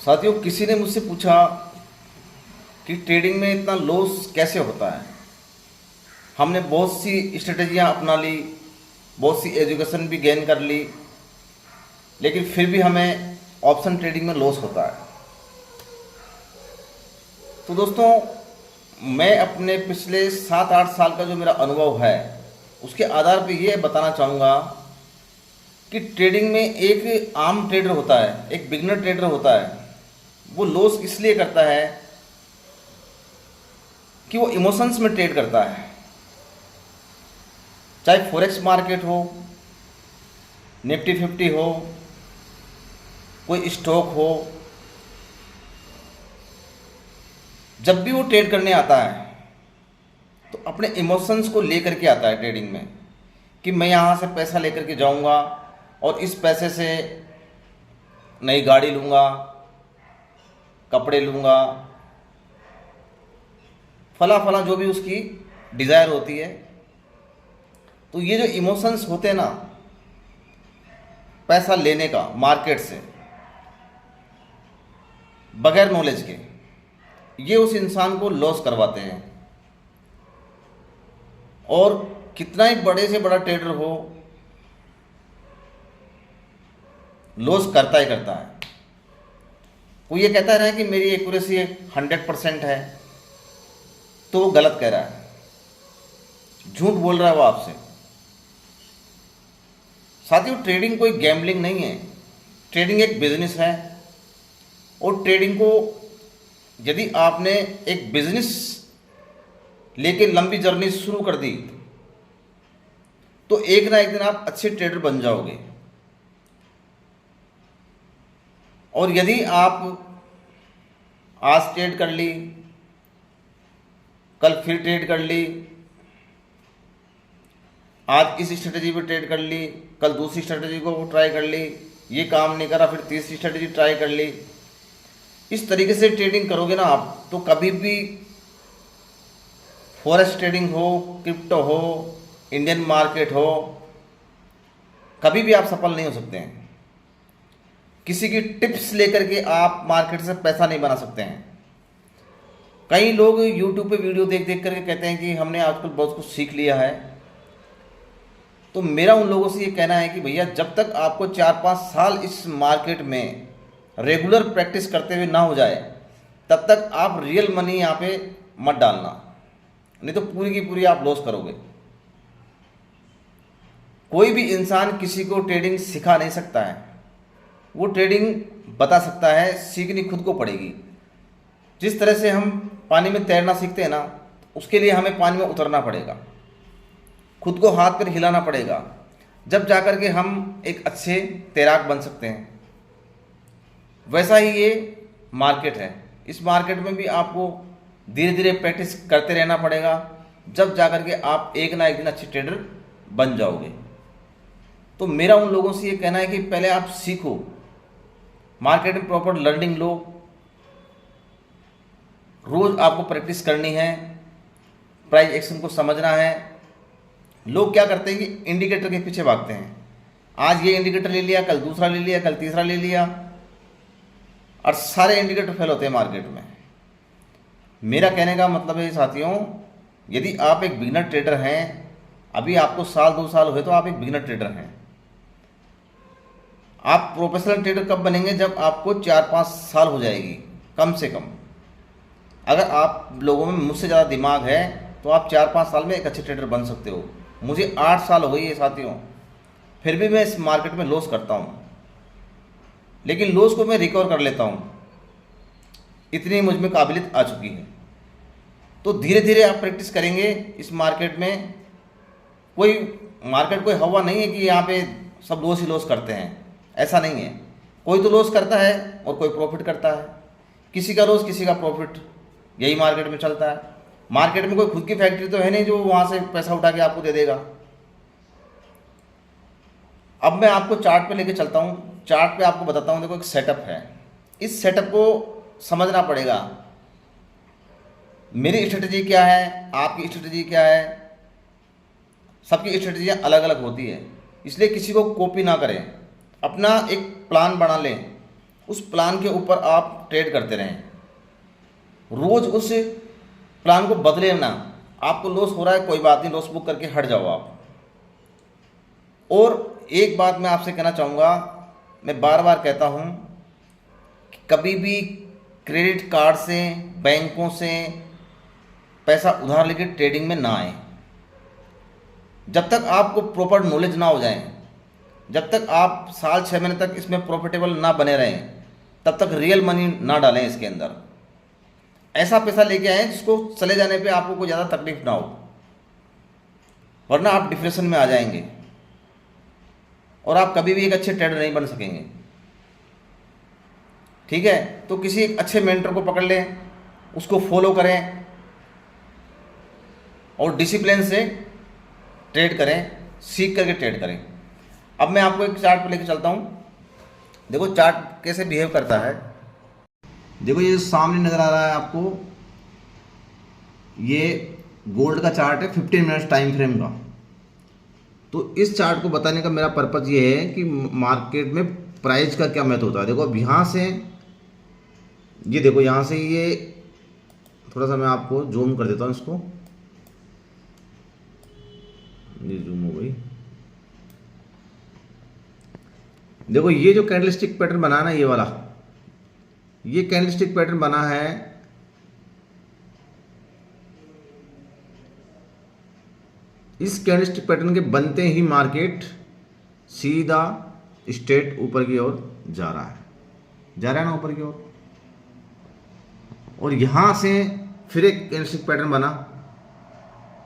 साथियों, किसी ने मुझसे पूछा कि ट्रेडिंग में इतना लॉस कैसे होता है। हमने बहुत सी स्ट्रेटजियां अपना ली, बहुत सी एजुकेशन भी गेन कर ली, लेकिन फिर भी हमें ऑप्शन ट्रेडिंग में लॉस होता है। तो दोस्तों, मैं अपने पिछले 7-8 साल का जो मेरा अनुभव है उसके आधार पर ये बताना चाहूँगा कि ट्रेडिंग में एक आम ट्रेडर होता है, एक बिगिनर ट्रेडर होता है, वो लॉस इसलिए करता है कि वो इमोशंस में ट्रेड करता है। चाहे फॉरेक्स मार्केट हो, निफ्टी 50 हो, कोई स्टॉक हो, जब भी वो ट्रेड करने आता है तो अपने इमोशंस को लेकर के आता है ट्रेडिंग में कि मैं यहाँ से पैसा लेकर के जाऊँगा और इस पैसे से नई गाड़ी लूँगा, कपड़े लूँगा, फला फला जो भी उसकी डिज़ायर होती है। तो ये जो इमोशंस होते हैं ना, पैसा लेने का मार्केट से बगैर नॉलेज के, ये उस इंसान को लॉस करवाते हैं। और कितना ही बड़े से बड़ा ट्रेडर हो, लॉस करता ही करता है। वो ये कहता है कि मेरी एक्यूरेसी 100% है, तो वो गलत कह रहा है, झूठ बोल रहा है वो आपसे। साथियों, ट्रेडिंग कोई गैम्बलिंग नहीं है, ट्रेडिंग एक बिजनेस है। और ट्रेडिंग को यदि आपने एक बिजनेस लेके लंबी जर्नी शुरू कर दी तो एक ना एक दिन आप अच्छे ट्रेडर बन जाओगे। और यदि आप आज ट्रेड कर ली, कल फिर ट्रेड कर ली, आज इस स्ट्रेटजी पे ट्रेड कर ली, कल दूसरी स्ट्रेटजी को ट्राई कर ली, ये काम नहीं करा, फिर तीसरी स्ट्रेटजी ट्राई कर ली, इस तरीके से ट्रेडिंग करोगे ना आप, तो कभी भी फॉरेक्स ट्रेडिंग हो, क्रिप्टो हो, इंडियन मार्केट हो, कभी भी आप सफल नहीं हो सकते हैं। किसी की टिप्स लेकर के आप मार्केट से पैसा नहीं बना सकते हैं। कई लोग यूट्यूब पे वीडियो देख देख करके कहते हैं कि हमने आजकल बहुत कुछ सीख लिया है। तो मेरा उन लोगों से ये कहना है कि भैया, जब तक आपको 4-5 साल इस मार्केट में रेगुलर प्रैक्टिस करते हुए ना हो जाए, तब तक आप रियल मनी यहाँ पे मत डालना, नहीं तो पूरी की पूरी आप लॉस करोगे। कोई भी इंसान किसी को ट्रेडिंग सिखा नहीं सकता है, वो ट्रेडिंग बता सकता है, सीखनी खुद को पड़ेगी। जिस तरह से हम पानी में तैरना सीखते हैं ना, उसके लिए हमें पानी में उतरना पड़ेगा, खुद को हाथ पैर हिलाना पड़ेगा, जब जाकर के हम एक अच्छे तैराक बन सकते हैं। वैसा ही ये मार्केट है। इस मार्केट में भी आपको धीरे धीरे प्रैक्टिस करते रहना पड़ेगा, जब जाकर के आप एक ना एक दिन अच्छे ट्रेडर बन जाओगे। तो मेरा उन लोगों से ये कहना है कि पहले आप सीखो, मार्केट में प्रॉपर लर्निंग लो, रोज आपको प्रैक्टिस करनी है, प्राइस एक्शन को समझना है। लोग क्या करते हैं कि इंडिकेटर के पीछे भागते हैं, आज ये इंडिकेटर ले लिया, कल दूसरा ले लिया, कल तीसरा ले लिया, और सारे इंडिकेटर फेल होते हैं मार्केट में। मेरा कहने का मतलब है साथियों, यदि आप एक बिगिनर ट्रेडर हैं, अभी आपको 1-2 साल हुए, तो आप एक बिगिनर ट्रेडर हैं। आप प्रोफेशनल ट्रेडर कब बनेंगे? जब आपको 4-5 साल हो जाएगी कम से कम। अगर आप लोगों में मुझसे ज़्यादा दिमाग है तो आप 4-5 साल में एक अच्छे ट्रेडर बन सकते हो। मुझे 8 साल हो गई है साथियों, फिर भी मैं इस मार्केट में लॉस करता हूँ, लेकिन लॉस को मैं रिकवर कर लेता हूँ, इतनी मुझ में काबिलियत आ चुकी है। तो धीरे धीरे आप प्रैक्टिस करेंगे इस मार्केट में। कोई मार्केट कोई हवा नहीं है कि यहाँ पे सब लॉस ही लॉस करते हैं, ऐसा नहीं है। कोई तो लॉस करता है और कोई प्रॉफिट करता है, किसी का लॉस किसी का प्रॉफिट, यही मार्केट में चलता है। मार्केट में कोई खुद की फैक्ट्री तो है नहीं जो वहाँ से पैसा उठा के आपको दे देगा। अब मैं आपको चार्ट पे लेके चलता हूँ, चार्ट पे आपको बताता हूँ। देखो, एक सेटअप है, इस सेटअप को समझना पड़ेगा। मेरी स्ट्रेटजी क्या है, आपकी स्ट्रेटजी क्या है, सबकी स्ट्रेटजियाँ अलग अलग होती है, इसलिए किसी को कॉपी ना करें, अपना एक प्लान बना लें उस प्लान के ऊपर आप ट्रेड करते रहें, रोज उस प्लान को बदले ना। आपको लॉस हो रहा है, कोई बात नहीं, लॉस बुक करके हट जाओ आप। और एक बात मैं आपसे कहना चाहूँगा, मैं बार बार कहता हूँ, कभी भी क्रेडिट कार्ड से, बैंकों से पैसा उधार लेके ट्रेडिंग में ना आए। जब तक आपको प्रॉपर नॉलेज ना हो जाए, जब तक आप साल 6 महीने तक इसमें प्रॉफिटेबल ना बने रहें, तब तक रियल मनी ना डालें इसके अंदर। ऐसा पैसा लेके आए जिसको चले जाने पे आपको कोई ज़्यादा तकलीफ ना हो, वरना आप डिप्रेशन में आ जाएंगे और आप कभी भी एक अच्छे ट्रेडर नहीं बन सकेंगे। ठीक है, तो किसी एक अच्छे मेंटर को पकड़ लें, उसको फॉलो करें और डिसिप्लिन से ट्रेड करें, सीख करके ट्रेड करें। अब मैं आपको एक चार्ट पर लेके चलता हूँ। देखो चार्ट कैसे बिहेव करता है। देखो ये सामने नज़र आ रहा है आपको, ये गोल्ड का चार्ट है 15 मिनट्स टाइम फ्रेम का। तो इस चार्ट को बताने का मेरा पर्पज़ ये है कि मार्केट में प्राइस का क्या महत्व होता है। देखो अब यहाँ से ये देखो, यहाँ से ये थोड़ा सा मैं आपको जूम कर देता हूँ इसको, ये जूम हो गई। देखो ये जो कैंडलस्टिक पैटर्न बना है ना, ये वाला, ये कैंडलस्टिक पैटर्न बना है, इस कैंडलस्टिक पैटर्न के बनते ही मार्केट सीधा स्ट्रेट ऊपर की ओर जा रहा है ना ऊपर की ओर। और यहां से फिर एक कैंडलस्टिक पैटर्न बना,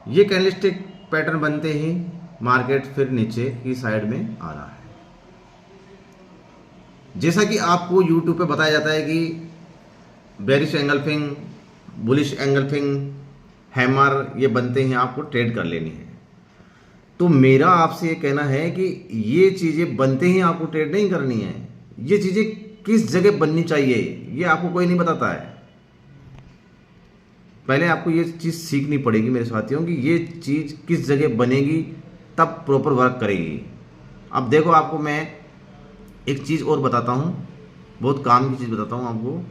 ये कैंडलस्टिक पैटर्न बनते ही मार्केट फिर नीचे की साइड में आ रहा है। जैसा कि आपको YouTube पे बताया जाता है कि bearish engulfing, bullish engulfing, hammer, ये बनते ही आपको ट्रेड कर लेनी है। तो मेरा आपसे ये कहना है कि ये चीज़ें बनते ही आपको ट्रेड नहीं करनी है। ये चीज़ें किस जगह बननी चाहिए ये आपको कोई नहीं बताता है। पहले आपको ये चीज़ सीखनी पड़ेगी मेरे साथियों कि ये चीज़ किस जगह बनेगी, तब प्रॉपर वर्क करेगी। अब देखो आपको मैं एक चीज़ और बताता हूँ, बहुत काम की चीज़ बताता हूँ आपको।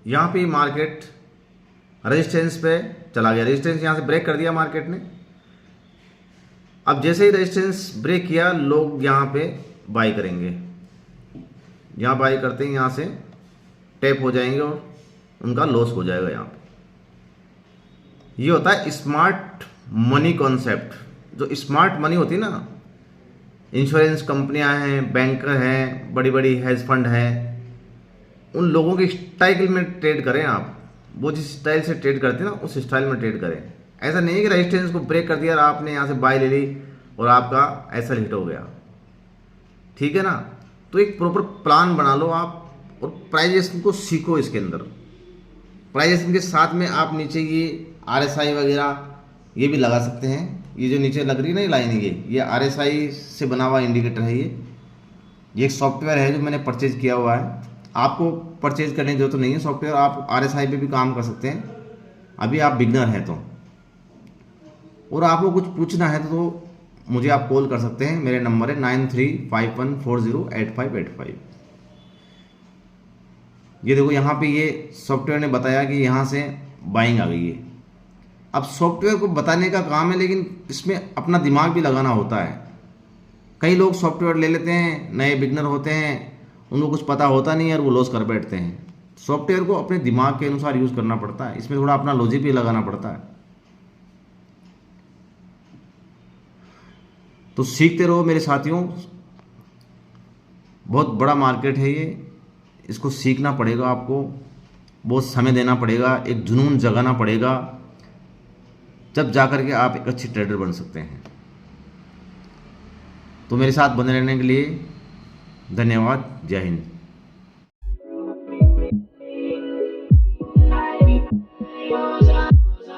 यहाँ पे मार्केट रेजिस्टेंस पे चला गया, रेजिस्टेंस यहाँ से ब्रेक कर दिया मार्केट ने। अब जैसे ही रेजिस्टेंस ब्रेक किया, लोग यहाँ पे बाई करेंगे, यहाँ बाई करते ही यहाँ से टैप हो जाएंगे और उनका लॉस हो जाएगा। यहाँ पे ये होता है स्मार्ट मनी कॉन्सेप्ट। जो स्मार्ट मनी होती है ना, इंश्योरेंस कंपनियां हैं, बैंकर हैं, बड़ी बड़ी हेज फंड हैं, उन लोगों के स्टाइल में ट्रेड करें आप। वो जिस स्टाइल से ट्रेड करते हैं ना, उस स्टाइल में ट्रेड करें। ऐसा नहीं है कि रेजिस्टेंस को ब्रेक कर दिया और आपने यहाँ से बाय ले ली और आपका ऐसा हिट हो गया। ठीक है ना, तो एक प्रॉपर प्लान बना लो आप और प्राइजेशन को सीखो। इसके अंदर प्राइजेशन के साथ में आप नीचे ये RSI वगैरह ये भी लगा सकते हैं। ये जो नीचे लग रही है ना लाइन, ये RSI से बना हुआ इंडिकेटर है। ये एक सॉफ्टवेयर है जो मैंने परचेज किया हुआ है। आपको परचेज करने की जरूरत नहीं है सॉफ्टवेयर, आप RSI पे भी काम कर सकते हैं। अभी आप बिगनर हैं तो, और आपको कुछ पूछना है तो मुझे आप कॉल कर सकते हैं। मेरे नंबर है 9351408585। ये देखो यहाँ पे ये सॉफ्टवेयर ने बताया कि यहाँ से बाइंग आ गई है। अब सॉफ्टवेयर को बताने का काम है, लेकिन इसमें अपना दिमाग भी लगाना होता है। कई लोग सॉफ्टवेयर ले लेते हैं, नए बिगनर होते हैं, उनको कुछ पता होता नहीं है और वो लॉस कर बैठते हैं। सॉफ्टवेयर को अपने दिमाग के अनुसार यूज़ करना पड़ता है, इसमें थोड़ा अपना लॉजिक भी लगाना पड़ता है। तो सीखते रहो मेरे साथियों, बहुत बड़ा मार्केट है ये, इसको सीखना पड़ेगा आपको, बहुत समय देना पड़ेगा, एक जुनून जगाना पड़ेगा, जब जाकर के आप एक अच्छे ट्रेडर बन सकते हैं। तो मेरे साथ बने रहने के लिए धन्यवाद। जय हिंद।